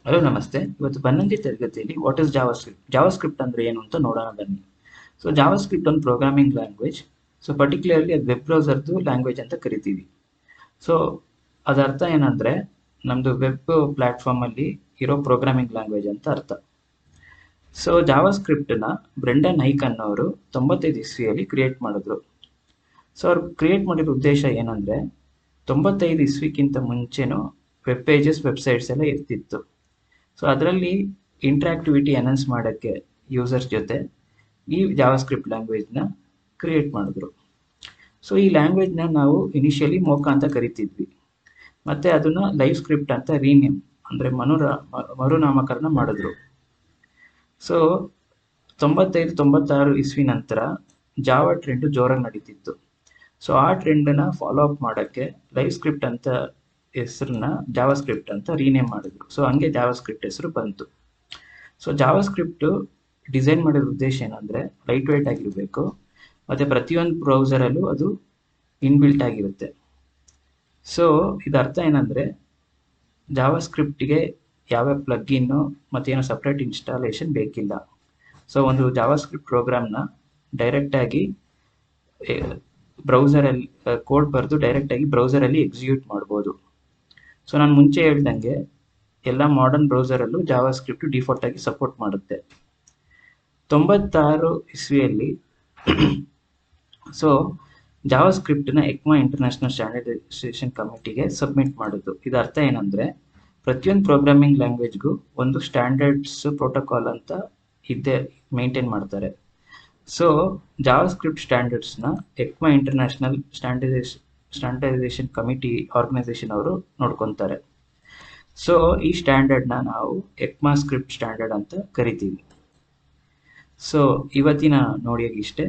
Hello ನಮಸ್ತೆ. ಇವತ್ತು 11ನೇ ತರಗತಿಯಲ್ಲಿ ವಾಟ್ ಇಸ್ ಜಾವಾಸ್ಕ್ರಿಪ್ಟ್ ಅಂದ್ರೆ ಏನು ಅಂತ ನೋಡೋಣ ಬನ್ನಿ. ಸೊ ಜಾವಾಸ್ಕ್ರಿಪ್ಟ್ ಒಂದು ಪ್ರೋಗ್ರಾಮಿಂಗ್ ಲ್ಯಾಂಗ್ವೇಜ್. ಸೊ ಪರ್ಟಿಕ್ಯುಲರ್ಲಿ ಅದು ವೆಬ್ ಬ್ರೌಸರ್ದು ಲ್ಯಾಂಗ್ವೇಜ್ ಅಂತ ಕರಿತೀವಿ. ಸೊ ಅದರ ಅರ್ಥ ಏನಂದ್ರೆ ನಮ್ದು ವೆಬ್ ಪ್ಲಾಟ್ಫಾರ್ಮಲ್ಲಿ ಇರೋ ಪ್ರೋಗ್ರಾಮಿಂಗ್ ಲ್ಯಾಂಗ್ವೇಜ್ ಅಂತ ಅರ್ಥ. ಸೊ ಜಾವಾಸ್ಕ್ರಿಪ್ಟ್ನ ಬ್ರೆಂಡನ್ ಐಕ್ ಅನ್ನೋರು 95 ಇಸ್ವಿಯಲ್ಲಿ ಕ್ರಿಯೇಟ್ ಮಾಡಿದ್ರು. ಸೊ ಅವ್ರು ಕ್ರಿಯೇಟ್ ಮಾಡಿರೋ ಉದ್ದೇಶ ಏನಂದ್ರೆ 95 ಇಸ್ವಿಕ್ಕಿಂತ ಮುಂಚೆನೂ ವೆಬ್ ಪೇಜಸ್ ವೆಬ್ಸೈಟ್ಸ್ ಎಲ್ಲ ಇರ್ತಿತ್ತು. ಸೊ ಅದರಲ್ಲಿ ಇಂಟ್ರಾಕ್ಟಿವಿಟಿ ಎನೌನ್ಸ್ ಮಾಡೋಕ್ಕೆ ಯೂಸರ್ಸ್ ಜೊತೆ ಈ ಜಾವಾಸ್ಕ್ರಿಪ್ಟ್ ಲ್ಯಾಂಗ್ವೇಜ್ನ ಕ್ರಿಯೇಟ್ ಮಾಡಿದ್ರು. ಸೊ ಈ ಲ್ಯಾಂಗ್ವೇಜ್ನ ನಾವು ಇನಿಷಿಯಲಿ ಮೋಕ ಅಂತ ಕರಿತಿದ್ವಿ, ಮತ್ತು ಅದನ್ನು ಲೈವ್ ಸ್ಕ್ರಿಪ್ಟ್ ಅಂತ ರೀನೇಮ್ ಅಂದರೆ ಮರುನಾಮಕರಣ ಮಾಡಿದ್ರು. ಸೊ 95-96 ಇಸ್ವಿ ನಂತರ ಜಾವಾ ಟ್ರೆಂಡು ಜೋರಾಗಿ ನಡೀತಿತ್ತು. ಸೊ ಆ ಟ್ರೆಂಡನ್ನು ಫಾಲೋ ಅಪ್ ಮಾಡೋಕ್ಕೆ ಲೈವ್ ಸ್ಕ್ರಿಪ್ಟ್ ಅಂತ ಹೆಸರನ್ನ ಜಾವಾಸ್ಕ್ರಿಪ್ಟ್ ಅಂತ ರೀನೇಮ್ ಮಾಡಿದ್ರು. ಸೊ ಹಂಗೆ ಜಾವಾಸ್ಕ್ರಿಪ್ಟ್ ಹೆಸರು ಬಂತು. ಸೊ ಜಾವಾಸ್ಕ್ರಿಪ್ಟು ಡಿಸೈನ್ ಮಾಡಿದ ಉದ್ದೇಶ ಏನಂದರೆ ಲೈಟ್ ವೆಯ್ಟ್ ಆಗಿರಬೇಕು, ಮತ್ತು ಪ್ರತಿಯೊಂದು ಬ್ರೌಸರಲ್ಲೂ ಅದು ಇನ್ಬಿಲ್ಟ್ ಆಗಿರುತ್ತೆ. ಸೊ ಇದು ಅರ್ಥ ಏನಂದರೆ ಜಾವಾಸ್ಕ್ರಿಪ್ಟಿಗೆ ಯಾವ ಪ್ಲಗ್ಗಿನ್ನು ಮತ್ತೇನೋ ಸಪ್ರೇಟ್ ಇನ್ಸ್ಟಾಲೇಷನ್ ಬೇಕಿಲ್ಲ. ಸೊ ಒಂದು ಜಾವಾಸ್ಕ್ರಿಪ್ಟ್ ಪ್ರೋಗ್ರಾಮ್ನ ಡೈರೆಕ್ಟಾಗಿ ಬ್ರೌಸರಲ್ಲಿ ಕೋಡ್ ಬರೆದು ಡೈರೆಕ್ಟಾಗಿ ಬ್ರೌಸರಲ್ಲಿ ಎಕ್ಸಿಕ್ಯೂಟ್ ಮಾಡ್ಬೋದು. ಸೊ ನಾನು ಮುಂಚೆ ಹೇಳ್ದಂಗೆ ಎಲ್ಲ ಮಾಡರ್ನ್ ಬ್ರೌಸರಲ್ಲೂ ಜಾವಾಸ್ಕ್ರಿಪ್ಟ್ ಡಿಫಾಲ್ಟ್ ಆಗಿ ಸಪೋರ್ಟ್ ಮಾಡುತ್ತೆ. 96 ಇಸ್ವಿಯಲ್ಲಿ ಸೊ ಜಾವಾಸ್ಕ್ರಿಪ್ಟ್ನ ಎಕ್ಮಾ ಇಂಟರ್ನ್ಯಾಷನಲ್ ಸ್ಟ್ಯಾಂಡರ್ಡೈಸೇಷನ್ ಕಮಿಟಿಗೆ ಸಬ್ಮಿಟ್ ಮಾಡಿದ್ದು. ಇದರ ಅರ್ಥ ಏನಂದರೆ ಪ್ರತಿಯೊಂದು ಪ್ರೋಗ್ರಾಮಿಂಗ್ ಲ್ಯಾಂಗ್ವೇಜ್ಗೂ ಒಂದು ಸ್ಟ್ಯಾಂಡರ್ಡ್ಸ್ ಪ್ರೋಟೋಕಾಲ್ ಅಂತ ಇದ್ದೇ ಮೇಂಟೈನ್ ಮಾಡ್ತಾರೆ. ಸೊ ಜಾವಾಸ್ಕ್ರಿಪ್ಟ್ ಸ್ಟ್ಯಾಂಡರ್ಡ್ಸ್ನ ECMA international standardisation committee organisation ಅವರು ನೋಡ್ಕೊತಾರೆ. ಸೊ ಈ ಸ್ಟ್ಯಾಂಡರ್ಡ್ನ ನಾವು ಎಕ್ಮಾ ಸ್ಕ್ರಿಪ್ಟ್ ಸ್ಟ್ಯಾಂಡರ್ಡ್ ಅಂತ ಕರಿತೀವಿ. ಸೊ ಇವತ್ತಿನ ನೋಡಿಯಾಗಿ ಇಷ್ಟೇ.